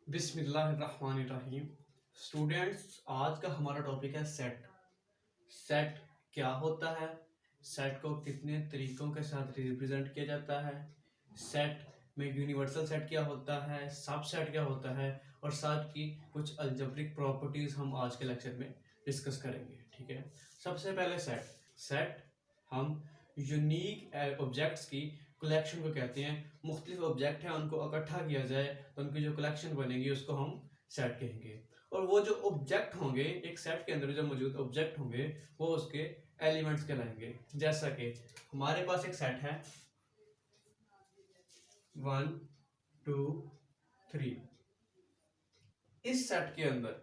बिस्मिल्लाहिर्रहमानिर्रहीम। स्टूडेंट्स, आज का हमारा टॉपिक है सेट। सेट क्या होता है, सेट को कितने तरीकों के साथ रिप्रेजेंट किया जाता है, सेट में यूनिवर्सल सेट क्या होता है, सब सेट क्या होता है, और साथ की कुछ अलजेब्रिक प्रॉपर्टीज हम आज के लेक्चर में डिस्कस करेंगे। ठीक है, सबसे पहले सेट। सेट हम यूनिक ऑब्जेक्ट्स की कलेक्शन को कहते हैं। मुख्तलिफ ऑब्जेक्ट हैं, उनको इकट्ठा किया जाए तो उनकी जो कलेक्शन बनेगी उसको हम सेट कहेंगे। और वो जो ऑब्जेक्ट होंगे, एक सेट के अंदर जो मौजूद ऑब्जेक्ट होंगे वो उसके एलिमेंट्स कहलाएंगे। जैसा कि हमारे पास एक सेट है 1 2 3। इस सेट के अंदर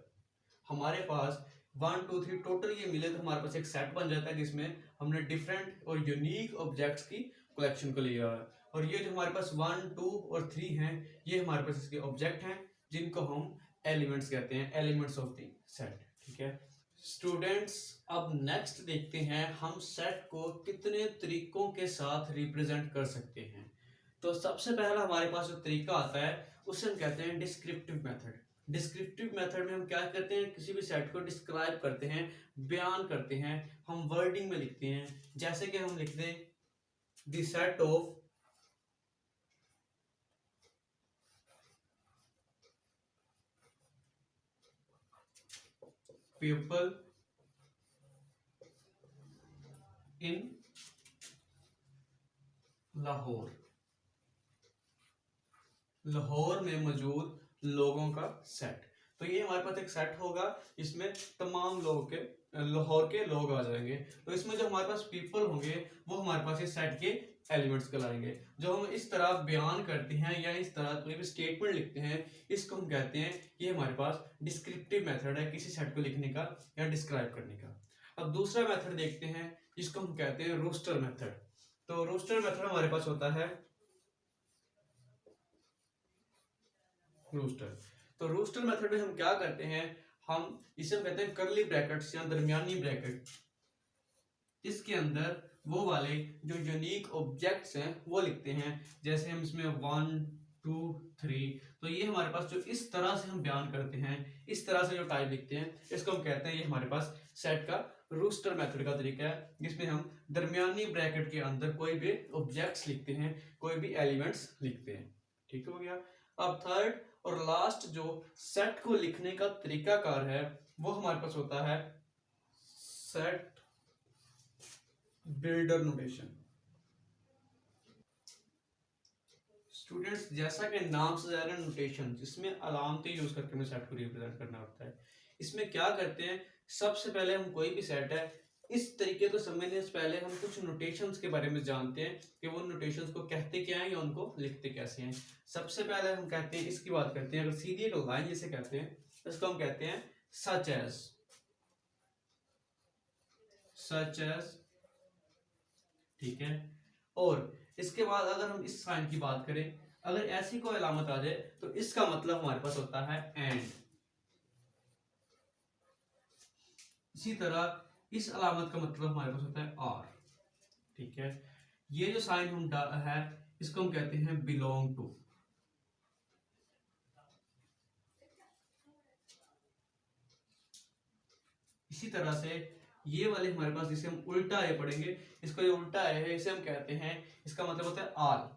हमारे पास 1 2 3 टोटल ये मिले तो हमारे पास एक सेट बन जाता है जिसमें हमने डिफरेंट और यूनिक ऑब्जेक्ट्स की कलेक्शन को लिया है। और ये जो हमारे पास 1 2 और 3 हैं, ये हमारे पास इसके ऑब्जेक्ट हैं जिनको हम एलिमेंट्स कहते हैं, एलिमेंट्स ऑफ द सेट। ठीक है स्टूडेंट्स, अब नेक्स्ट देखते हैं हम सेट को कितने तरीकों के साथ रिप्रेजेंट कर सकते हैं। तो सबसे पहला हमारे पास जो तरीका आता है उसे हम कहते हैं डिस्क्रिप्टिव मेथड। डिस्क्रिप्टिव मेथड में हम क्या करते हैं, किसी भी सेट को डिस्क्राइब करते हैं, बयान करते हैं, हम वर्डिंग में लिखते हैं। जैसे कि हम लिखते हैं the set of people in Lahore. Lahore में मौजूद लोगों का सेट। तो ये हमारे पास एक सेट होगा, इसमें तमाम लोगों के लाहौर के लोग आ जाएंगे। तो इसमें जो हमारे पास पीपल होंगे वो हमारे पास इस सेट के एलिमेंट्स कहलाएंगे। जो हम इस तरह बयान करते हैं या इस तरह कोई भी स्टेटमेंट लिखते हैं, इसको हम कहते हैं ये हमारे पास डिस्क्रिप्टिव मेथड है किसी सेट को लिखने का या डिस्क्राइब करने का। अब दूसरा मेथड देखते हैं जिसको हम कहते हैं रोस्टर मेथड। तो रोस्टर मेथड हमारे पास होता है रोस्टर। तो रोस्टर मेथड में हम क्या करते हैं, हम इसे हम कहते हैं करली ब्रैकेट्स या दरमियानी ब्रैकेट। इसके अंदर वो वाले जो यूनिक ऑब्जेक्ट्स हैं वो लिखते हैं। जैसे हम इसमें 1 2 3, तो ये हमारे पास जो इस तरह से हम बयान करते हैं, इस तरह से जो टाइप लिखते हैं, इसको हम कहते हैं ये हमारे पास सेट का रोस्टर मेथड का तरीका है, जिसमें हम दरमियानी ब्रैकेट के अंदर कोई भी ऑब्जेक्ट्स लिखते हैं, कोई भी एलिमेंट्स लिखते हैं। ठीक हो गया। अब थर्ड और लास्ट जो सेट को लिखने का तरीकाकार है वो हमारे पास होता है सेट बिल्डर नोटेशन। स्टूडेंट्स, जैसा कि नाम से जाहिर है नोटेशन, जिसमें अलामतें यूज करके हमें सेट को रिप्रेजेंट करना होता है। इसमें क्या करते हैं, सबसे पहले हम कोई भी सेट है इस तरीके को समझने से पहले हम कुछ नोटेशंस के बारे में जानते हैं कि वो नोटेशंस को कहते क्या हैं या उनको लिखते कैसे हैं। सबसे पहले हम कहते हैं, इसकी बात करते हैं, अगर सीधी एक लाइन जिसे कहते हैं इसको हम कहते हैं सच एज। ठीक है, और इसके बाद अगर हम इस साइन की बात करें, अगर ऐसी कोई अलामत आ जाए तो इसका मतलब हमारे पास होता है एंड। इसी तरह इस अलामत का मतलब हमारे पास होता है आर। ठीक है, ये जो साइन हम है इसको हम कहते हैं बिलोंग टू। इसी तरह से ये वाले हमारे पास जिसे हम उल्टा ए पढ़ेंगे, इसको ये उल्टा ए है, इसे हम कहते हैं, इसका मतलब होता है आल।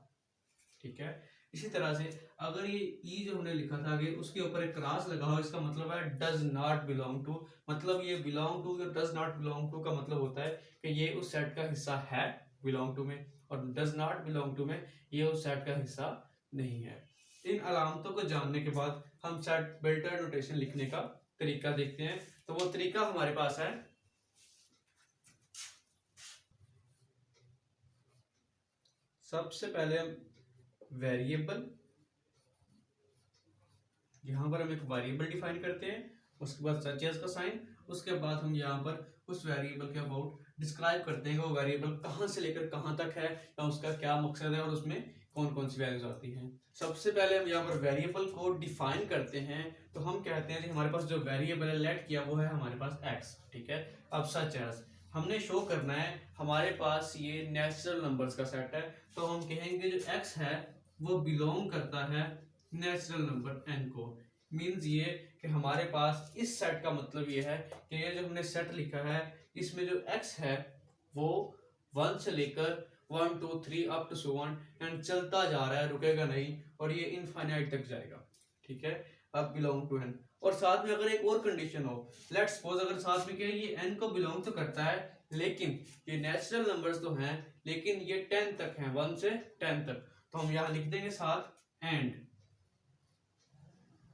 ठीक है, इसी तरह से अगर ये ई जो हमने लिखा था आगे उसके ऊपर एक क्रॉस लगा हो, इसका मतलब है डज नॉट बिलोंग टू। मतलब ये बिलोंग टू या डज नॉट बिलोंग टू का मतलब होता है कि ये उस सेट का हिस्सा है बिलोंग टू में, और डज नॉट बिलोंग टू में ये उस सेट का हिस्सा नहीं है। इन अलामतों को जानने के बाद हम सेट बिल्डर नोटेशन लिखने का तरीका देखते हैं। तो वो तरीका हमारे पास है, सबसे पहले वेरिएबल, यहां पर हम एक वेरिएबल डिफाइन करते हैं, उसके बाद सच एज का साइन, उसके बाद हम यहाँ पर उस वेरिएबल के अबाउट डिस्क्राइब करते हैं कि वो वेरिएबल कहाँ से लेकर कहाँ तक है या उसका क्या मकसद है और उसमें कौन कौन सी वैल्यूज आती हैं। सबसे पहले हम यहाँ पर वेरिएबल को डिफाइन करते हैं, तो हम कहते हैं कि हमारे पास जो वेरिएबल है लेट किया वो है हमारे पास एक्स। ठीक है, अब सच एज हमने शो करना है हमारे पास ये नेचुरल नंबर्स का सेट है, तो हम कहेंगे जो एक्स है वो बिलोंग करता है नेचुरल नंबर एन को। मीन्स ये कि हमारे पास इस सेट का मतलब ये है कि ये जो हमने सेट लिखा है इसमें जो x है वो 1 से लेकर 1 2 3 up to so on and चलता जा रहा है, रुकेगा नहीं, और ये इनफाइनाइट तक जाएगा, ठीक है। अब बिलोंग टू n, और साथ में अगर एक और कंडीशन हो, लेट्स सपोज अगर साथ में क्या ये n को बिलोंग तो करता है लेकिन ये नेचुरल नंबर्स तो हैं लेकिन ये 10 तक हैं, 1 से 10 तक, तो हम यहाँ लिख देंगे साथ एंड,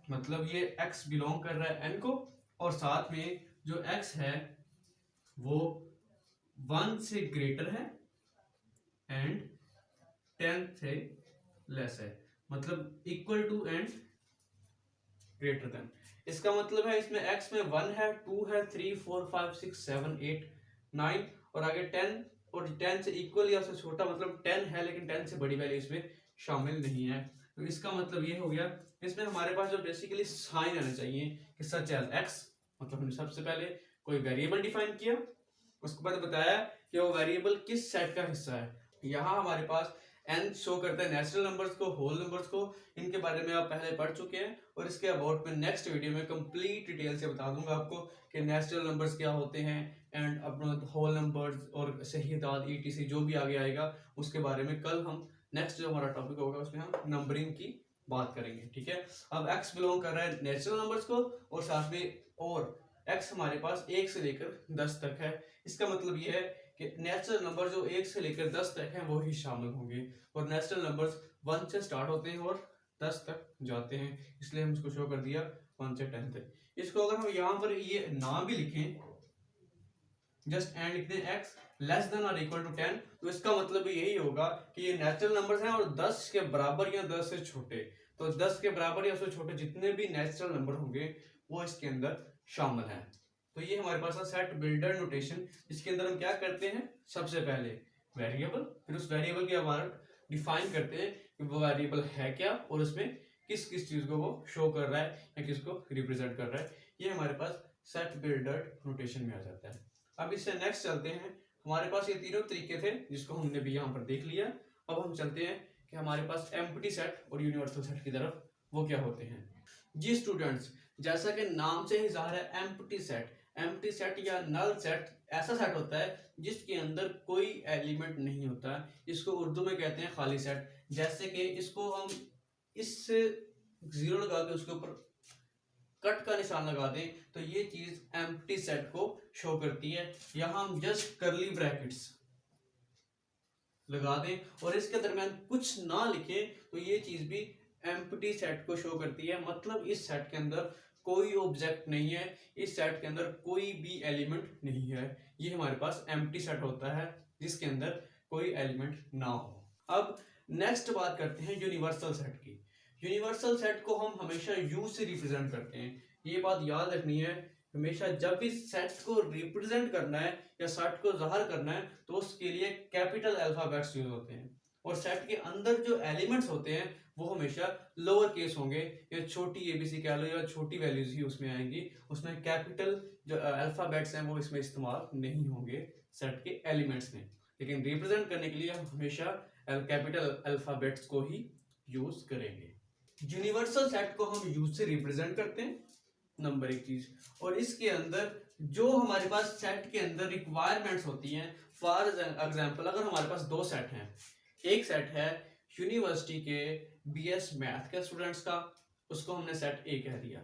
मतलब ये x बिलोंग कर रहा है n को और साथ में जो x है वो 1 से ग्रेटर है एंड 10 से लेस है, मतलब equal to and greater than. इसका मतलब है इसमें x में 1 है, 2 है, 3 4 5 6 7 8 9 और आगे 10 और 10 से इक्वल या उससे छोटा, मतलब 10 है लेकिन 10 से बड़ी वैल्यू इसमें शामिल नहीं है। तो इसका मतलब ये हो गया इसमें हमारे पास जो बेसिकली साइन आना चाहिए कि सच एज x, मतलब हमने सबसे पहले कोई वेरिएबल डिफाइन किया, उसके बाद बताया कि वो वेरिएबल किस सेट का हिस्सा है। यहाँ हमारे पास n शो करता है नेचुरल नंबर्स को, होल नंबर्स को, इनके बारे में आप पहले पढ़ चुके हैं और इसके अबाउट में नेक्स्ट वीडियो में कंप्लीट डिटेल से बता दूंगा आपको कि नेचुरल नंबर्स क्या होते हैं एंड अपना होल नंबर्स और सही तादाद ईटीसी जो भी आगे आएगा उसके बारे में कल हम नेक्स्ट जो हमारा टॉपिक होगा उसमें हम नंबरिंग की बात करेंगे, ठीक है। अब x बिलोंग कर रहा है नेचुरल नंबर्स को और साथ में और x हमारे पास 1 से लेकर 10 तक है। इसका मतलब ये है कि नेचुरल नंबर जो 1 से लेकर 10 तक हैं वो ही शामिल होंगे और नेचुरल नंबर्स 1 से स्टार्ट होते हैं और 10 तक जाते हैं, इसलिए हम इसको शो कर दिया 1 से 10 तक। इसको अगर हम यहाँ पर ये ना भी लिखें, जस्ट एंड लिख दें x लेस देन और इक्वल टू 10, तो इसका मतलब यही होगा कि ये नेचुरल नंबर्स हैं और 10 के बराबर या 10 से छोटे, तो 10 के बराबर या उससे छोटे जितने भी नेचुरल नंबर होंगे वो इसके अंदर शामिल हैं। तो ये हमारे पास है सेट बिल्डर नोटेशन, जिसके अंदर हम क्या करते हैं, सबसे पहले वेरिएबल, फिर उस वेरिएबल के बाद डिफाइन करते हैं कि वो वेरिएबल है क्या और उसमें किस किस चीज को वो शो कर रहा है या किसको रिप्रेजेंट कर रहा है। ये हमारे पास सेट बिल्डर नोटेशन में आ जाता है। अब इससे नेक्स्ट चलते हैं, हमारे पास ये तीनों तरीके थे जिसको हमने भी यहाँ पर देख लिया। अब हम चलते हैं कि हमारे पास एम्प्टी सेट और यूनिवर्सल सेट की तरफ, वो क्या होते हैं। जी स्टूडेंट्स, जैसा कि नाम से ही जाहिर है एम्प्टी सेट या नल सेट ऐसा सेट होता है जिसके अंदर कोई एलिमेंट नहीं होता, इसको उर्दू में कहते हैं खाली सेट। जैसे कि इसको हम इससे जीरो लगा के उसके ऊपर कट का निशान लगा दें तो ये चीज एम्प्टी सेट को शो करती है। यहां हम जस्ट करली ब्रैकेट्स लगा दें और इसके दरमियान कुछ ना लिखें तो ये चीज भी एम्प्टी सेट को शो करती है, मतलब इस सेट के अंदर कोई ऑब्जेक्ट नहीं है, इस सेट के अंदर कोई भी एलिमेंट नहीं है। ये हमारे पास एम्प्टी सेट होता है जिसके अंदर कोई एलिमेंट ना हो। अब नेक्स्ट बात करते हैं यूनिवर्सल सेट की। यूनिवर्सल सेट को हम हमेशा यू से रिप्रेजेंट करते हैं, ये बात याद रखनी है। हमेशा जब भी सेट को रिप्रेजेंट करना है या सेट को जाहिर करना है तो उसके लिए कैपिटल अल्फाबेट्स यूज होते हैं और सेट के अंदर जो एलिमेंट्स होते हैं वो हमेशा लोअर केस होंगे या छोटी एबीसी कह लो या छोटी वैल्यूज ही उसमें आएंगी, उसमें कैपिटल जो अल्फाबेट्स हैं वो इसमें इस्तेमाल नहीं होंगे सेट के एलिमेंट्स में। लेकिन रिप्रेजेंट करने के लिए हम हमेशा कैपिटल अल्फाबेट्स को ही यूज करेंगे। यूनिवर्सल सेट को हम यूज से रिप्रेजेंट करते हैं, नंबर एक चीज, और इसके अंदर जो हमारे पास सेट के अंदर रिक्वायरमेंट्स होती हैं, फॉर एग्जांपल अगर हमारे पास दो सेट हैं, एक सेट है यूनिवर्सिटी के बीएस मैथ के स्टूडेंट्स का, उसको हमने सेट ए कह दिया,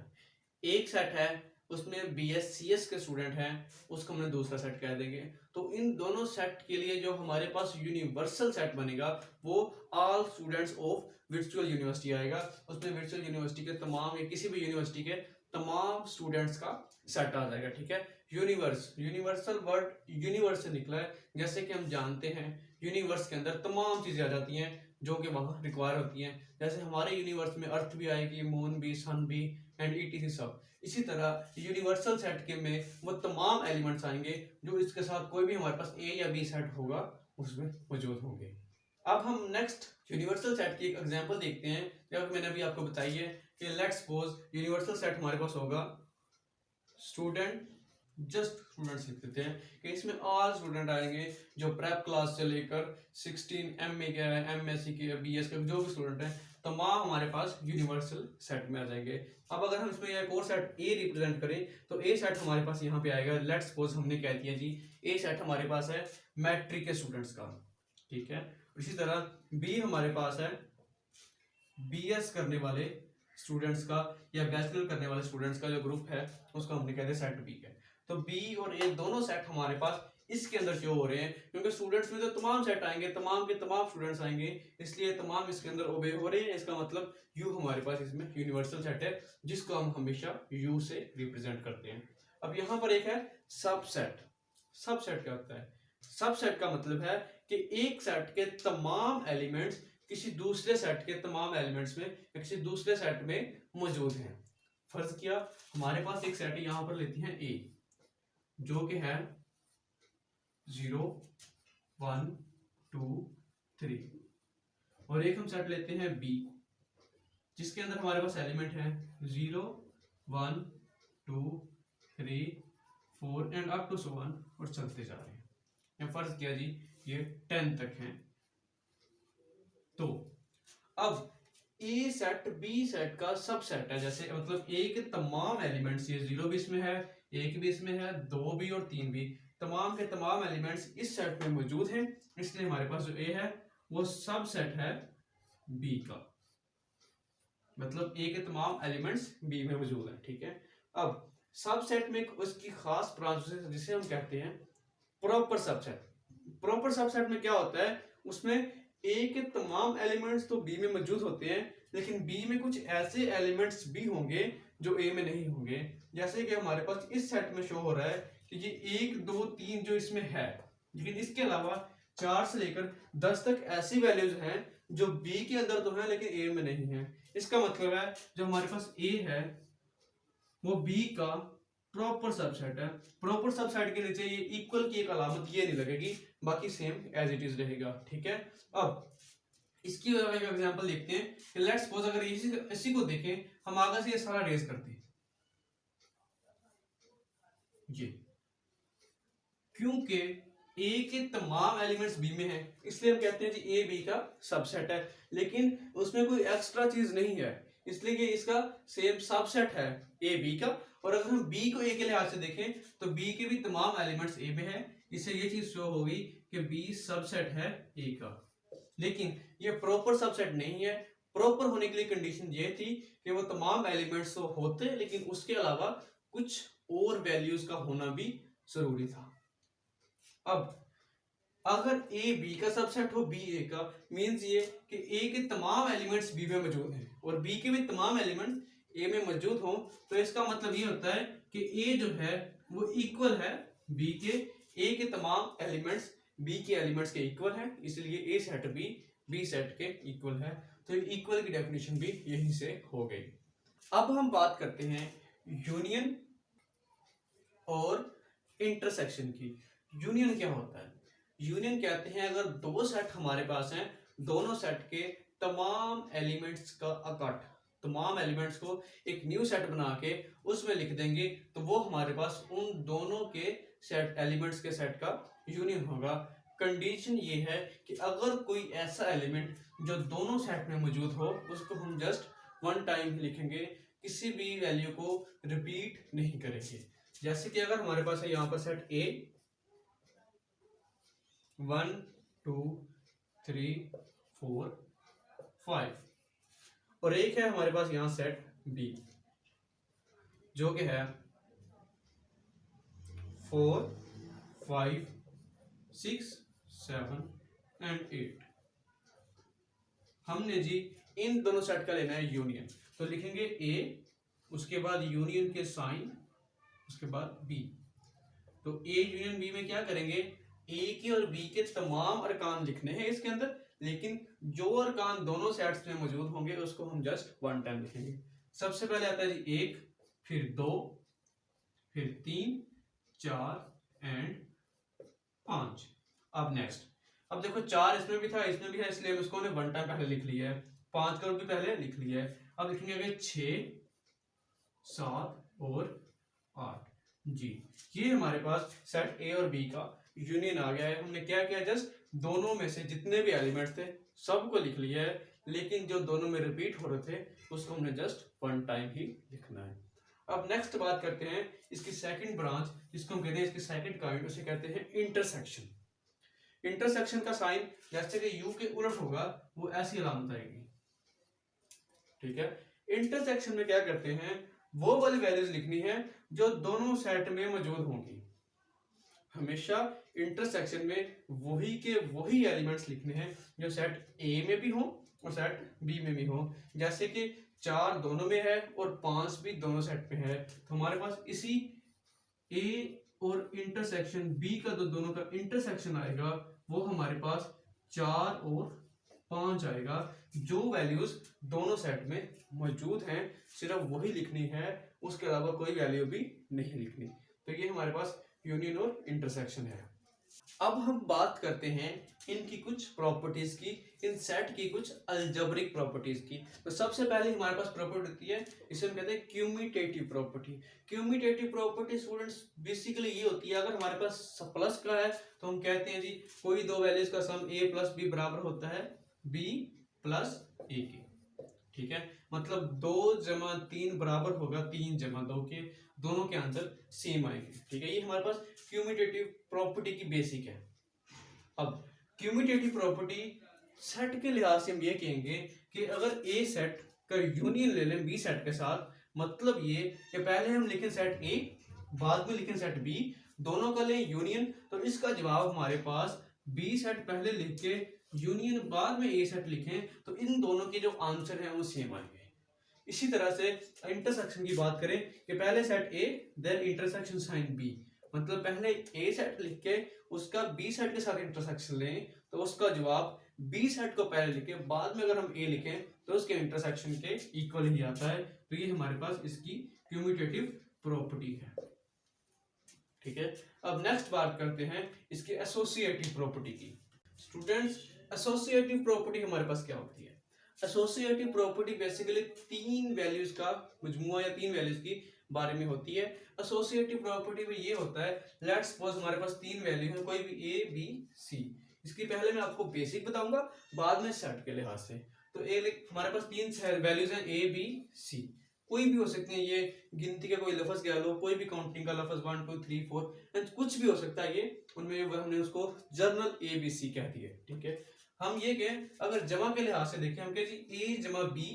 एक सेट है उसमें बीएससीएस के स्टूडेंट हैं, उसको हमने दूसरा सेट कह देंगे। तो इन दोनों सेट के लिए जो हमारे पास यूनिवर्सल सेट बनेगा वो all students of virtual university आएगा, उसमें वर्चुअल यूनिवर्सिटी के तमाम या किसी भी यूनिवर्सिटी के तमाम स्टूडेंट्स का सेट आ जाएगा, ठीक है। यूनिवर्सल वर्ड यूनिवर्स से निकला है, जैसे कि हम जानते हैं यूनिवर्स के अंदर तमाम चीजें आ जाती हैं जो कि वहाँ रिक्वायर होती हैं, जैसे हमारे यूनिवर्स में अर्थ भी आएगी, मून भी, सन भी एंड ईटीसी सब। इसी तरह यूनिवर्सल सेट के में वो तमाम एलिमेंट्स आएंगे जो इसके साथ कोई भी हमारे पास ए या बी सेट होगा उसमें मौजूद होंगे। अब हम नेक्स्ट यूनिवर्सल सेट की एक एग्जांपल देखते हैं, जब मैंने अभी आपको बताई है कि लेट्स सपोज यूनिवर्सल सेट हमारे पास होगा स्टूडेंट, जस्ट स्टूडेंट्स लिख देते हैं कि इसमें ऑल स्टूडेंट आएंगे जो प्रेप क्लास से लेकर 16 एमए के, एमएससी के, बीएस के जो भी स्टूडेंट हैं तमाम हमारे पास यूनिवर्सल सेट में आ जाएंगे। अब अगर हम इसमें एक और सेट ए रिप्रेजेंट करें तो ए सेट हमारे पास यहाँ पे आएगा। लेट्स सपोज हमने कह दिया जी ए सेट हमारे पास है मैट्रिक के स्टूडेंट्स का, ठीक है। इसी तरह बी हमारे पास है बीएस करने वाले स्टूडेंट्स का या बैचलर करने वाले स्टूडेंट्स का जो ग्रुप है उसको हमने कहते हैं सेट बी है। तो बी और ए दोनों सेट हमारे पास इसके अंदर शो हो रहे हैं, क्योंकि स्टूडेंट्स में तो तमाम सेट आएंगे, तमाम के तमाम स्टूडेंट्स आएंगे, इसलिए तमाम इसके अंदर ओबे हो रहे हैं। इसका मतलब यू हमारे पास इसमें यूनिवर्सल सेट है जिसको हम हमेशा यू से रिप्रेजेंट करते हैं। अब यहाँ पर एक है सबसेट। सबसेट क्या होता है? सबसेट का मतलब है कि एक सेट के तमाम एलिमेंट्स किसी दूसरे सेट के तमाम एलिमेंट्स में या किसी दूसरे सेट में मौजूद हैं। फर्ज किया हमारे पास एक सेट यहाँ पर लेते हैं ए जो कि है 0 1 2 3, और एक हम सेट लेते हैं बी जिसके अंदर हमारे पास एलिमेंट है 0 1 2 3 4 and up to so on, और चलते जा रहे हैं। या फर्ज किया जी ये 10 तक हैं। तो अब ए सेट बी सेट का सबसेट है, जैसे मतलब ए के तमाम एलिमेंट्स, ये 0 भी इसमें है, 1 भी इसमें है, 2 भी और 3 भी, तमाम के तमाम एलिमेंट्स इस सेट में मौजूद हैं। इसलिए हमारे पास जो ए है वो सबसेट है बी का, मतलब ए के तमाम एलिमेंट्स बी में मौजूद हैं, ठीक है। अब सबसेट में उसकी खास ब्रांच जिसे हम कहते हैं प्रॉपर सबसेट। प्रॉपर सबसेट में क्या होता है, उसमें ए के तमाम एलिमेंट्स तो बी में मौजूद होते हैं, लेकिन बी में कुछ ऐसे एलिमेंट्स भी होंगे जो ए में नहीं होंगे। जैसे कि हमारे पास इस सेट में शो हो रहा है कि ये 1 2 3 जो इसमें है, लेकिन इसके अलावा 4 से लेकर 10 तक ऐसी वैल्यूज हैं जो बी के अंदर तो है लेकिन ए में नहीं है। इसका मतलब है जो हमारे पास ए है वो बी का प्रॉपर सबसेट है। प्रॉपर सबसेट के नीचे ये इक्वल की एक अलामत ये नहीं लगेगी, बाकी सेम एज इट इज रहेगा, ठीक है। अब इसकी एक एग्जांपल देखते हैं कि लेट्स सपोज अगर इसी को देखें, हम आगे से ये सारा रेज करते हैं ये, क्योंकि ए के तमाम एलिमेंट्स बी में है इसलिए हम कहते हैं जी ए बी का सबसेट है, लेकिन उसमें कोई एक्स्ट्रा चीज नहीं है इसलिए कि इसका सेम सबसेट है ए बी का। और अगर हम बी को ए के लिहाज से देखें तो बी के भी तमाम एलिमेंट्स ए में है, इससे ये चीज शो होगी कि बी सबसेट है ए का। लेकिन ये प्रॉपर सबसेट नहीं है। प्रॉपर होने के लिए कंडीशन ये थी कि वो तमाम एलिमेंट्स तो होते लेकिन उसके अलावा कुछ और वैल्यूज का होना भी जरूरी था। अब अगर ए बी का सबसेट हो बी ए का, मींस ये कि ए के तमाम एलिमेंट्स बी में मौजूद हैं और बी के भी तमाम एलिमेंट्स ए में मौजूद हो, तो इसका मतलब ये होता है कि ए जो है वो इक्वल है बी के, ए के तमाम एलिमेंट्स बी के एलिमेंट्स के इक्वल है, इसलिए ए सेट बी सेट के इक्वल है। तो इक्वल की डेफिनेशन भी यहीं से हो गई। अब हम बात करते हैं यूनियन और इंटरसेक्शन की। यूनियन क्या होता है? यूनियन कहते हैं अगर दो सेट हमारे पास हैं, दोनों सेट के तमाम एलिमेंट्स का इकट्ठ, तमाम एलिमेंट्स को एक न्यू सेट बना के उसमें लिख देंगे तो वो हमारे पास उन दोनों के सेट एलिमेंट्स के सेट का यूनियन होगा। कंडीशन ये है कि अगर कोई ऐसा एलिमेंट जो दोनों सेट में मौजूद हो उसको हम जस्ट वन टाइम लिखेंगे, किसी भी वैल्यू को रिपीट नहीं करेंगे। जैसे कि अगर हमारे पास है यहाँ पर सेट ए 1 2 3 4 5 और एक है हमारे पास यहाँ सेट बी जो कि है 4 5 6 7 एंड 8। हमने जी इन दोनों सेट का लेना है यूनियन, तो लिखेंगे ए, उसके बाद यूनियन के साइन, उसके बाद बी। तो ए यूनियन बी में क्या करेंगे, ए के और बी के तमाम अरकान लिखने हैं इसके अंदर, लेकिन जो अरकान दोनों सेट्स में मौजूद होंगे उसको हम जस्ट वन टाइम लिखेंगे। सबसे पहले आता है जी 1, फिर 2, फिर 3 4 एंड 5। अब नेक्स्ट, अब देखो 4 इसमें भी था इसमें भी है, इसलिए हम इसको वन टाइम पहले लिख लिया है, 5 का भी पहले लिख लिया है। अब लिखेंगे आगे 6 7 और 8 जी। ये हमारे पास सेट ए और बी का यूनियन आ गया है। हमने क्या किया, जस्ट दोनों में से जितने भी एलिमेंट्स थे सबको लिख लिया है, लेकिन जो दोनों में रिपीट हो रहे थे उसको हमने जस्ट वन टाइम ही लिखना है। अब नेक्स्ट बात करते हैं इसकी सेकंड ब्रांच, जिसको हम कहते हैं इसकी सेकंड काइंड, उसे कहते हैं इंटरसेक्शन। इंटरसेक्शन का साइन जैसे कि यू के उलट होगा वो ऐसी अलामत आएगी, ठीक है। इंटरसेक्शन में क्या करते हैं, वो वाली वैल्यूज लिखनी है जो दोनों सेट में मौजूद होंगी। हमेशा इंटरसेक्शन में वही के वही एलिमेंट्स लिखने हैं जो सेट ए में भी हो और सेट बी में भी हो। जैसे कि 4 दोनों में है और 5 भी दोनों सेट में है, तो हमारे पास इसी ए और इंटरसेक्शन बी का जो दोनों का इंटरसेक्शन आएगा वो हमारे पास 4 और 5 आएगा। जो वैल्यूज दोनों सेट में मौजूद हैं सिर्फ वही लिखनी है, उसके अलावा कोई वैल्यू भी नहीं लिखनी। तो ये हमारे पास यूनियन और इंटरसेक्शन है। अब हम बात करते हैं इनकी कुछ प्रॉपर्टीज की, इन सेट की कुछ अलजेब्रिक प्रॉपर्टीज की। तो सबसे पहले हमारे पास प्रॉपर्टी होती है, इसे हम कहते हैं क्यूमिटेटिव प्रॉपर्टी। क्यूमिटेटिव प्रॉपर्टी स्टूडेंट्स बेसिकली ये होती है, अगर हमारे पास प्लस का है तो हम कहते हैं जी कोई दो वैल्यूज का सम a प्लस बी बराबर होता है b प्लस a के, ठीक है। मतलब 2 जमा 3 बराबर होगा 3 जमा 2 के, दोनों के आंसर सेम आएंगे, ठीक है। ये हमारे पास क्यूमिटेटिव प्रॉपर्टी की बेसिक है। अब क्यूमिटेटिव प्रॉपर्टी सेट के लिहाज से हम ये कहेंगे कि अगर ए सेट का यूनियन ले लें बी सेट के साथ, मतलब ये कि पहले हम लिखें सेट ए बाद में लिखें सेट बी, दोनों का लें यूनियन, तो इसका जवाब हमारे पास बी सेट पहले लिख के यूनियन बाद में ए सेट लिखें तो इन दोनों के जो आंसर हैं वो सेम आएंगे। इसी तरह से इंटरसेक्शन की बात करें कि पहले set A then intersection sign B, मतलब पहले ए सेट लिख के उसका बी सेट के साथ इंटरसेक्शन लें तो उसका जवाब बी सेट को पहले लिखे बाद में अगर हम ए लिखें तो उसके इंटरसेक्शन के इक्वल ही आता है। तो ये हमारे पास इसकी क्यूमिटेटिव प्रॉपर्टी है, ठीक है। अब नेक्स्ट बात करते हैं इसके एसोसिएटिव प्रॉपर्टी की। स्टूडेंट्स एसोसिएटिव प्रॉपर्टी हमारे पास क्या होती है? एसोसिएटिव प्रॉपर्टी बेसिकली 3 वैल्यूज का मजमुआ या 3 वैल्यूज की बारे में होती है। एसोसिएटिव प्रॉपर्टी में ये होता है, लेट्स सपोज हमारे पास 3 वैल्यू है, कोई भी ए बी सी। इसकी पहले मैं आपको बेसिक बताऊंगा, बाद में सेट के लिहाज से। तो हमारे पास 3 वैल्यूज हैं ए बी सी, कोई भी हो सकते हैं, ये गिनती का कोई लफ्ज कह लो, कोई भी काउंटिंग का लफ्ज 1 2 3 4 कुछ भी हो सकता है। ये उनमें हमने उसको जर्नल ए बी सी कह दिए, ठीक है। हम ये कहें अगर जमा के लिहाज से देखें, हम कहें जी ए जमा बी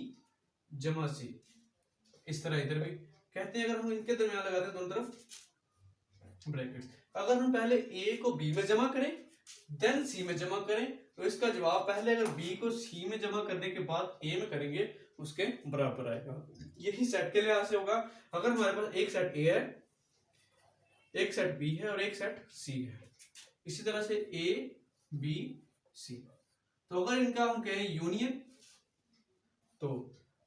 जमा सी, इस तरह इधर भी कहते हैं। अगर हम इनके दरमियान लगाते हैं दोनों तरफ ब्रैकेट्स, अगर हम पहले ए को बी में जमा करें देन सी में जमा करें तो इसका जवाब पहले अगर बी को सी में जमा करने के बाद ए में करेंगे उसके बराबर आएगा। यही सेट के लिहाज से होगा। अगर हमारे पास एक सेट ए है, एक सेट बी है और एक सेट सी है, इसी तरह से ए बी सी, तो अगर इनका हम कहें यूनियन, तो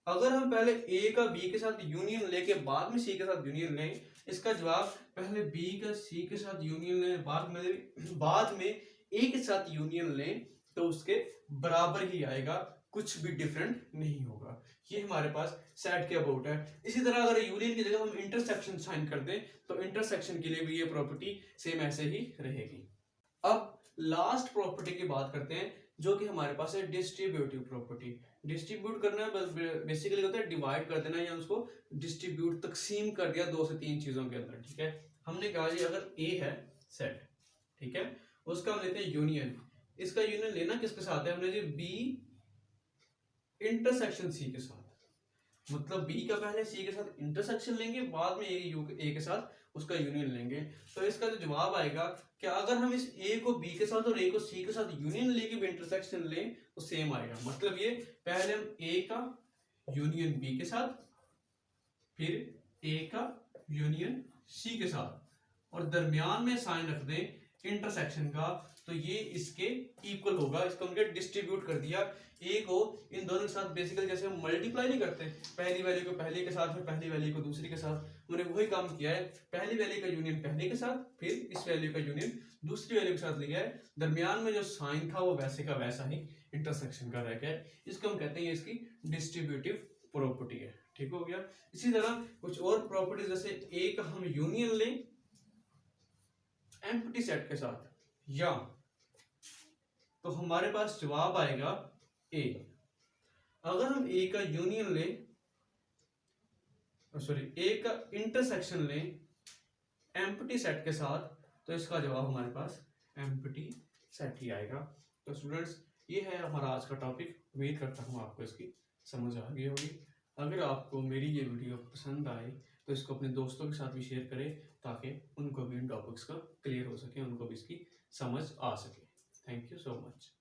अगर हम पहले ए का बी के साथ यूनियन लेके बाद में सी के साथ यूनियन लें, इसका जवाब पहले बी का सी के साथ यूनियन लें बाद में ए के साथ यूनियन लें तो उसके बराबर ही आएगा, कुछ भी डिफरेंट नहीं होगा। ये हमारे पास सेट के अबाउट है। इसी तरह अगर यूनियन की जगह हम इंटरसेक्शन साइन कर दें तो इंटरसेक्शन के लिए भी ये प्रॉपर्टी सेम ऐसे ही रहेगी। अब लास्ट प्रॉपर्टी की बात करते हैं जो कि हमारे पास है डिस्ट्रीब्यूटिव प्रॉपर्टी। डिस्ट्रीब्यूट करना बेसिकली होता है डिवाइड कर देना या उसको डिस्ट्रीब्यूट तकसीम कर दिया 2 से 3 चीजों के अंदर, ठीक है। हमने कहा जी अगर ए है सेट, ठीक है, उसका हम लेते हैं यूनियन। इसका यूनियन लेना किसके साथ है? हमने जी बी इंटरसेक्शन सी के साथ, मतलब बी का पहले सी के साथ इंटरसेक्शन लेंगे बाद में ए के साथ उसका यूनियन लेंगे। तो इसका जो जवाब आएगा कि अगर हम इस ए को बी के साथ और ए को सी के साथ यूनियन लेके भी इंटरसेक्शन लें तो सेम आएगा। मतलब ये पहले हम ए का यूनियन बी के साथ, फिर ए का यूनियन सी के साथ और दरमियान में साइन रख दें इंटरसेक्शन का, तो ये इसके इक्वल होगा। इसको हमने डिस्ट्रीब्यूट कर दिया ए को इन दोनों के साथ। बेसिकली जैसे हम मल्टीप्लाई नहीं करते, पहली वैल्यू को पहले के साथ फिर पहली वैल्यू को दूसरी के साथ, हमने वही काम किया है। पहली वैल्यू का यूनियन पहले के साथ, फिर इस वैल्यू का यूनियन दूसरी वैल्यू के साथ लिया है। दरमियान में जो साइन था वो वैसे का वैसा ही इंटरसेक्शन का रह गया। इसको हम कहते हैं इसकी डिस्ट्रीब्यूटिव प्रॉपर्टी है, ठीक हो गया। इसी तरह कुछ और प्रॉपर्टीज जैसे ए का हम यूनियन लें एम्प्टी सेट के साथ या, तो हमारे पास जवाब आएगा ए। अगर हम ए का यूनियन लें, सॉरी ए का इंटरसेक्शन लें एम्प्टी सेट के साथ, तो इसका जवाब हमारे पास एम्प्टी सेट ही आएगा। तो स्टूडेंट्स, ये है हमारा आज का टॉपिक। उम्मीद करता हूँ आपको इसकी समझ आ गई होगी। अगर आपको मेरी ये वीडियो पसंद आए तो इसको अपने दोस्तों के साथ भी शेयर करें, ताकि उनको भी इन टॉपिक्स का क्लियर हो सके, उनको भी इसकी समझ आ सके। Thank you so much.